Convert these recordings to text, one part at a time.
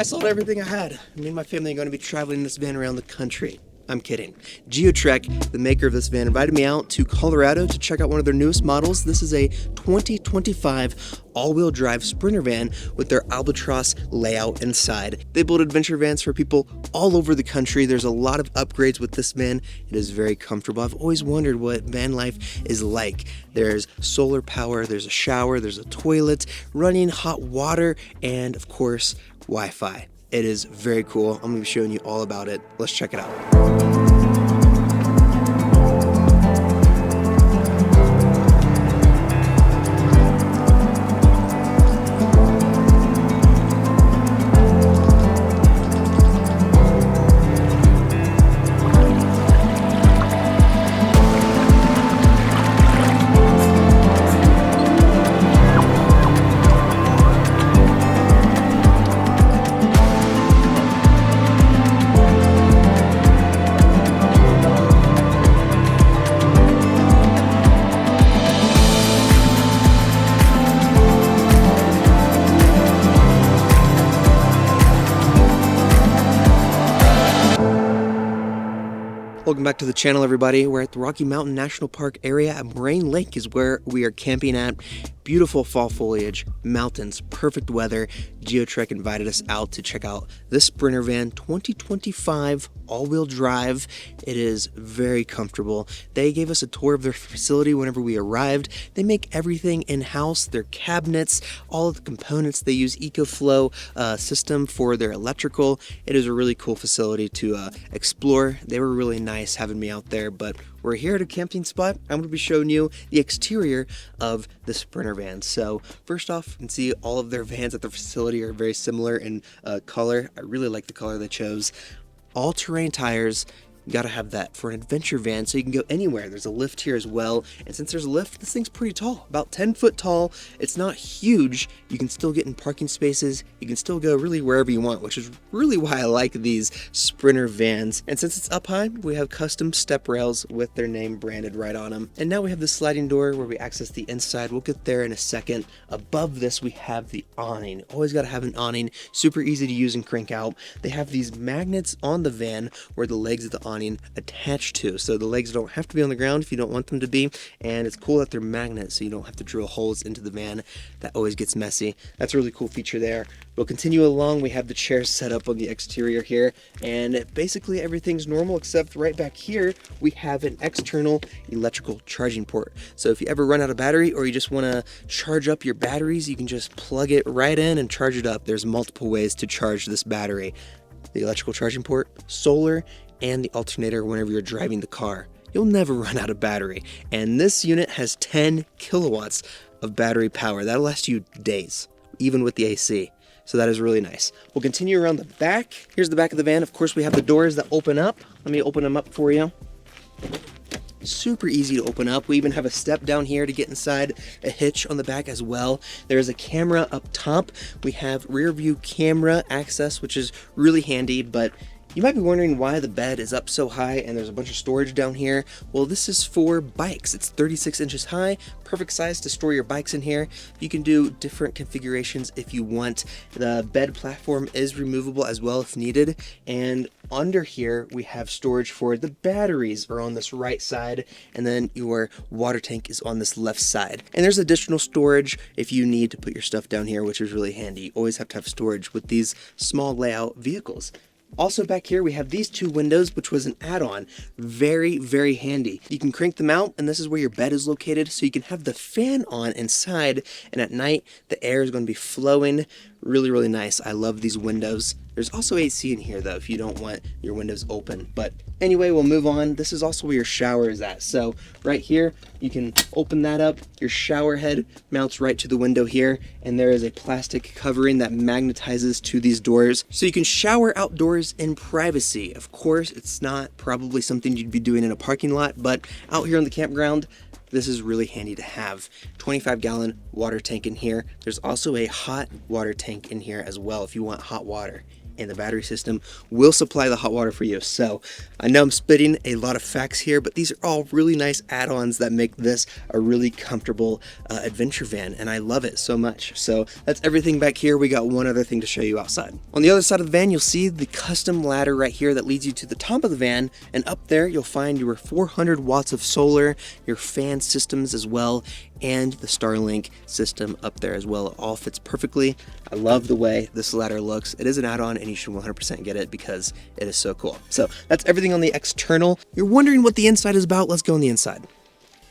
I sold everything I had. Me and my family are going to be traveling in this van around the country. I'm kidding. Geotrek, the maker of this van, invited me out to Colorado to check out one of their newest models. This is a 2025 all-wheel drive Sprinter van with their Albatross layout inside. They build adventure vans for people all over the country. There's a lot of upgrades with this van. It is very comfortable. I've always wondered what van life is like. There's solar power, there's a shower, there's a toilet, running hot water, and of course, Wi-Fi. It is very cool. I'm going to be showing you all about it. Let's check it out. Welcome back to the channel, everybody. We're at the Rocky Mountain National Park area at Moraine Lake is where we are camping at. Beautiful fall foliage, mountains, perfect weather. Geotrek invited us out to check out this Sprinter van, 2025 all-wheel drive. It is very comfortable. They gave us a tour of their facility whenever we arrived. They make everything in-house, their cabinets, all of the components. They use EcoFlow system for their electrical. It is a really cool facility to explore. They were really nice having me out there, but we're here at a camping spot. I'm going to be showing you the exterior of the Sprinter van. So first off, you can see all of their vans at the facility are very similar in color. I really like the color they chose. All-terrain tires. You gotta have that for an adventure van so you can go anywhere. There's a lift here as well, and since there's a lift, this thing's pretty tall, about 10 foot tall. It's not huge. You can still get in parking spaces. You can still go really wherever you want, which is really why I like these Sprinter vans. And since it's up high, we have custom step rails with their name branded right on them. And now we have the sliding door where we access the inside. We'll get there in a second. Above this, we have the awning. Always gotta have an awning. Super easy to use and crank out. They have these magnets on the van where the legs of the awning attached to, so the legs don't have to be on the ground if you don't want them to be, and it's cool that they're magnets so you don't have to drill holes into the van. That always gets messy. That's a really cool feature there. We'll continue along. We have the chairs set up on the exterior here, and basically everything's normal except right back here we have an external electrical charging port. So if you ever run out of battery or you just want to charge up your batteries, you can just plug it right in and charge it up. There's multiple ways to charge this battery. The electrical charging port, solar, and the alternator whenever you're driving the car. You'll never run out of battery. And this unit has 10 kilowatts of battery power. That'll last you days, even with the AC. So that is really nice. We'll continue around the back. Here's the back of the van. Of course, we have the doors that open up. Let me open them up for you. Super easy to open up. We even have a step down here to get inside, a hitch on the back as well. There is a camera up top. We have rear view camera access, which is really handy, but you might be wondering why the bed is up so high and there's a bunch of storage down here. Well, this is for bikes. It's 36 inches high, perfect size to store your bikes in here. You can do different configurations if you want. The bed platform is removable as well if needed. And under here, we have storage for the batteries are on this right side, and then your water tank is on this left side. And there's additional storage if you need to put your stuff down here, which is really handy. You always have to have storage with these small layout vehicles. Also back here, we have these two windows, which was an add-on. Very, very handy. You can crank them out, and this is where your bed is located, so you can have the fan on inside, and at night, the air is going to be flowing. Really, really nice. I love these windows. There's also AC in here, though, if you don't want your windows open. But anyway, we'll move on. This is also where your shower is at. So right here, you can open that up. Your shower head mounts right to the window here, and there is a plastic covering that magnetizes to these doors. So you can shower outdoors in privacy. Of course, it's not probably something you'd be doing in a parking lot, but out here on the campground, this is really handy to have. 25-gallon water tank in here. There's also a hot water tank in here as well if you want hot water. and the battery system will supply the hot water for you. So I know I'm spitting a lot of facts here, but these are all really nice add-ons that make this a really comfortable adventure van, and I love it so much. So that's everything back here. We got one other thing to show you outside. On the other side of the van, you'll see the custom ladder right here that leads you to the top of the van, and up there you'll find your 400 watts of solar, your fan systems as well, and the Starlink system up there as well. It all fits perfectly. I love the way this ladder looks. It is an add-on, and you should 100% get it because it is so cool. So that's everything on the external. You're wondering what the inside is about? Let's go on the inside.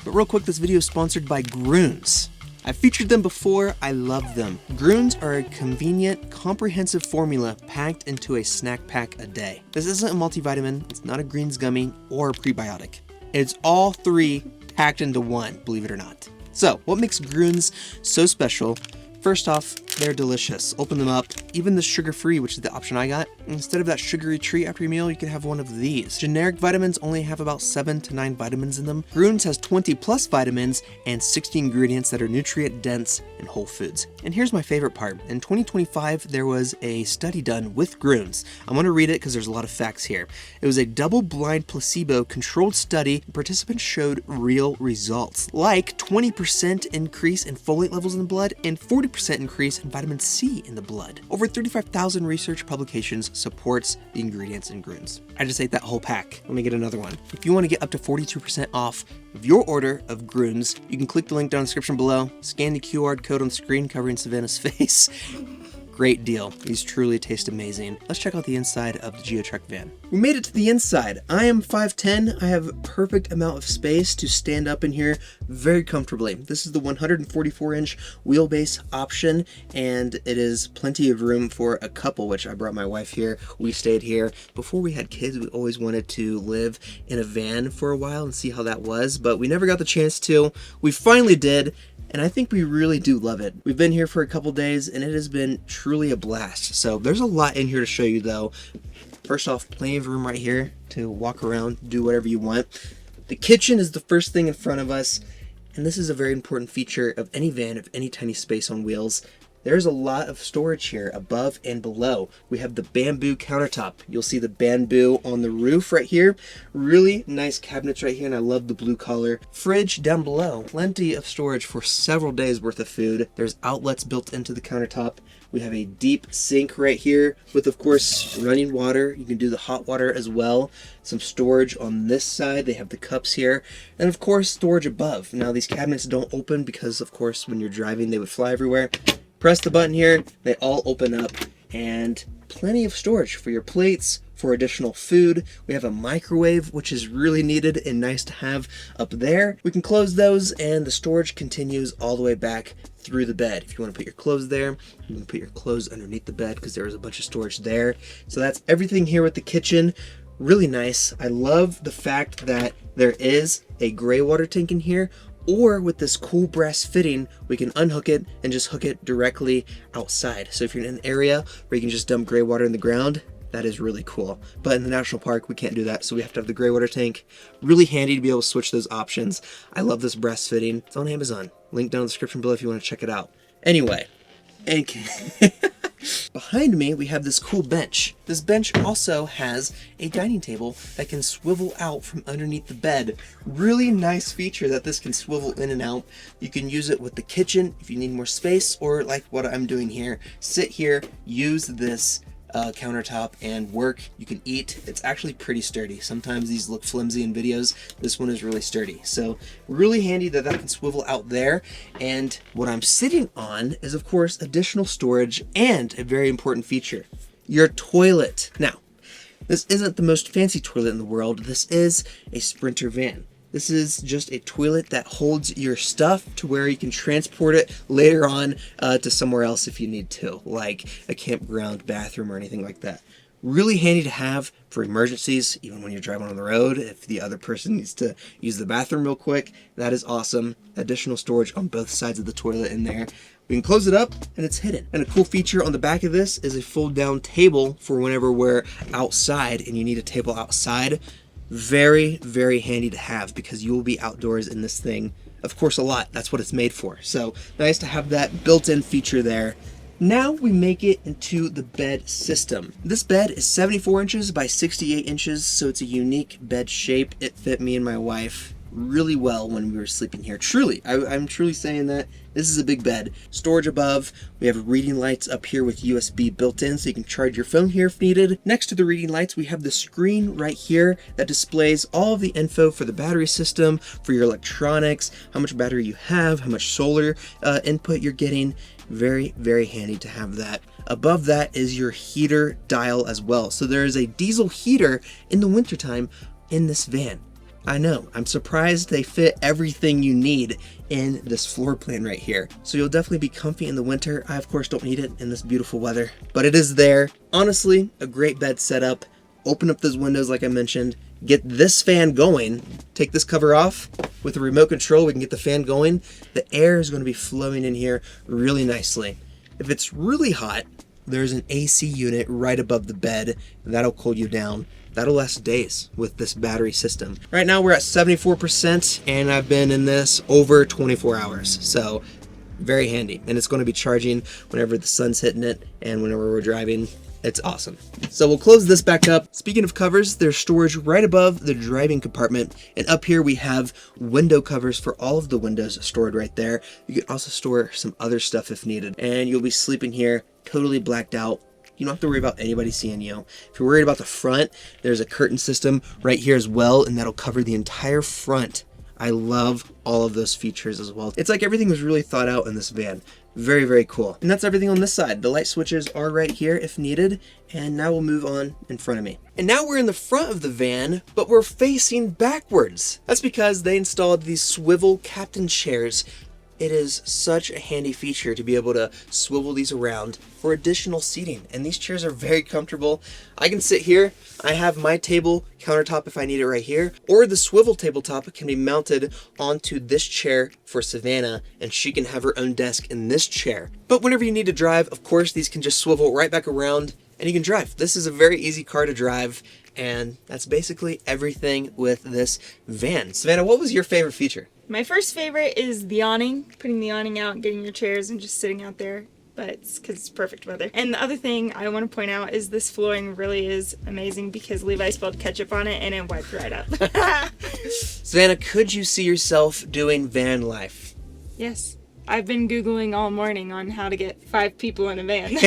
But real quick, this video is sponsored by Groons. I've featured them before. I love them. Groons are a convenient, comprehensive formula packed into a snack pack a day. This isn't a multivitamin, it's not a greens gummy or a prebiotic. It's all three packed into one, believe it or not. So, what makes Groons so special? First off, they're delicious. Open them up. Even the sugar-free, which is the option I got, instead of that sugary treat after your meal, you can have one of these. Generic vitamins only have about 7 to 9 vitamins in them. Groons has 20 plus vitamins and 60 ingredients that are nutrient dense and whole foods. And here's my favorite part. In 2025, there was a study done with Groons. I'm going to read it because there's a lot of facts here. It was a double-blind placebo-controlled study. Participants showed real results, like 20% increase in folate levels in the blood and 40% increase in vitamin C in the blood. Over 35,000 research publications supports the ingredients in Groons. I just ate that whole pack. Let me get another one. If you want to get up to 42% off of your order of Groons, you can click the link down in the description below, scan the QR code on the screen covering Savannah's face. Great deal. These truly taste amazing. Let's check out the inside of the Geotrek van. We made it to the inside. I am 5'10". I have a perfect amount of space to stand up in here very comfortably. This is the 144-inch wheelbase option, and it is plenty of room for a couple, which I brought my wife here. We stayed here. Before we had kids, we always wanted to live in a van for a while and see how that was, but we never got the chance to. We finally did, and I think we really do love it. We've been here for a couple days, and it has been truly a blast. So there's a lot in here to show you, though. First off, plenty of room right here to walk around, do whatever you want. The kitchen is the first thing in front of us, and this is a very important feature of any van, of any tiny space on wheels. There's a lot of storage here above and below. We have the bamboo countertop. You'll see the bamboo on the roof right here. Really nice cabinets right here, and I love the blue color. Fridge down below. Plenty of storage for several days worth of food. There's outlets built into the countertop. We have a deep sink right here with, of course, running water. You can do the hot water as well. Some storage on this side. They have the cups here. And, of course, storage above. Now, these cabinets don't open because, of course, when you're driving, they would fly everywhere. Press the button here, they all open up, and plenty of storage for your plates, for additional food. We have a microwave, which is really needed and nice to have up there. We can close those, and the storage continues all the way back through the bed. If you want to put your clothes there, you can put your clothes underneath the bed because there is a bunch of storage there. So that's everything here with the kitchen. Really nice. I love the fact that there is a gray water tank in here, or with this cool brass fitting, we can unhook it and just hook it directly outside. So if you're in an area where you can just dump gray water in the ground, that is really cool. But in the national park, we can't do that, so we have to have the gray water tank. Really handy to be able to switch those options. I love this brass fitting. It's on Amazon. Link down in the description below if you want to check it out. Anyway, behind me, we have this cool bench. This bench also has a dining table that can swivel out from underneath the bed. Really nice feature that this can swivel in and out. You can use it with the kitchen if you need more space, or like what I'm doing here. Sit here, use this countertop and work. You can eat. It's actually pretty sturdy. Sometimes these look flimsy in videos. This one is really sturdy. So really handy that that can swivel out there. And what I'm sitting on is, of course, additional storage and a very important feature, your toilet. Now, this isn't the most fancy toilet in the world. This is a Sprinter van. This is just a toilet that holds your stuff to where you can transport it later on to somewhere else if you need to, like a campground bathroom or anything like that. Really handy to have for emergencies, even when you're driving on the road. If the other person needs to use the bathroom real quick, that is awesome. Additional storage on both sides of the toilet in there. We can close it up and it's hidden. And a cool feature on the back of this is a fold down table for whenever we're outside and you need a table outside. Very, very handy to have because you will be outdoors in this thing, of course, a lot. That's what it's made for. So nice to have that built-in feature there. Now we make it into the bed system. This bed is 74 inches by 68 inches, so it's a unique bed shape. It fit me and my wife really well when we were sleeping here. Truly, I'm truly saying that. This is a big bed. Storage above. We have reading lights up here with USB built in, so you can charge your phone here if needed. Next to the reading lights, we have the screen right here that displays all of the info for the battery system, for your electronics, how much battery you have, how much solar input you're getting. Very, very handy to have that. Above that is your heater dial as well. So there is a diesel heater in the wintertime in this van. I know, I'm surprised they fit everything you need in this floor plan right here. So you'll definitely be comfy in the winter. I of course don't need it in this beautiful weather, but it is there. Honestly, a great bed setup. Open up those windows like I mentioned, get this fan going, take this cover off. With the remote control, we can get the fan going. The air is going to be flowing in here really nicely. If it's really hot, there's an AC unit right above the bed. That'll cool you down. That'll last days with this battery system. Right now we're at 74% and I've been in this over 24 hours. So very handy. And it's going to be charging whenever the sun's hitting it and whenever we're driving. It's awesome. So we'll close this back up. Speaking of covers, there's storage right above the driving compartment. And up here we have window covers for all of the windows stored right there. You can also store some other stuff if needed. And you'll be sleeping here totally blacked out. You don't have to worry about anybody seeing you. If you're worried about the front, there's a curtain system right here as well, and that'll cover the entire front. I love all of those features as well. It's like everything was really thought out in this van. Very, very cool. And that's everything on this side. The light switches are right here if needed. And now we'll move on in front of me. And now we're in the front of the van, but we're facing backwards. That's because they installed these swivel captain chairs. It is such a handy feature to be able to swivel these around for additional seating. And these chairs are very comfortable. I can sit here. I have my table countertop if I need it right here. Or the swivel tabletop can be mounted onto this chair for Savannah, and she can have her own desk in this chair. But whenever you need to drive, of course, these can just swivel right back around and you can drive. This is a very easy car to drive. And that's basically everything with this van. Savannah, what was your favorite feature? My first favorite is the awning, putting the awning out, getting your chairs and just sitting out there, but it's because it's perfect weather. And the other thing I want to point out is this flooring really is amazing because Levi spilled ketchup on it and it wiped right up. Savannah, could you see yourself doing van life? Yes. I've been Googling all morning on how to get 5 people in a van.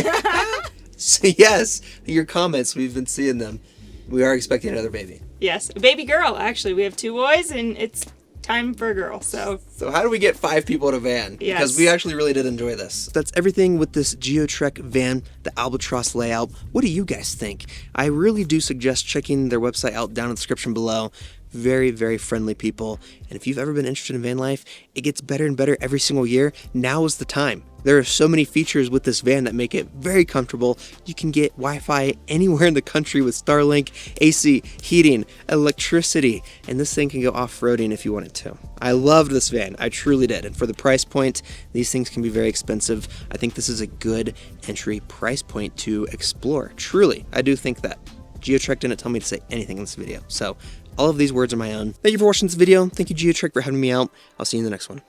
So yes, your comments, we've been seeing them. We are expecting another baby. Yes, a baby girl, actually. We have 2 boys and it's time for a girl, so how do we get 5 people in a van? Yes. Because we actually really did enjoy this. That's everything with this Geotrek van, the Albatross layout. What do you guys think? I really do suggest checking their website out down in the description below. Very, very friendly people. And if you've ever been interested in van life, it gets better and better every single year. Now is the time. There are so many features with this van that make it very comfortable. You can get Wi-Fi anywhere in the country with Starlink, AC, heating, electricity, and this thing can go off-roading if you want it to. I loved this van. I truly did. And for the price point, these things can be very expensive. I think this is a good entry price point to explore. Truly, I do think that. Geotrek didn't tell me to say anything in this video, so all of these words are my own. Thank you for watching this video. Thank you, Geotrek, for having me out. I'll see you in the next one.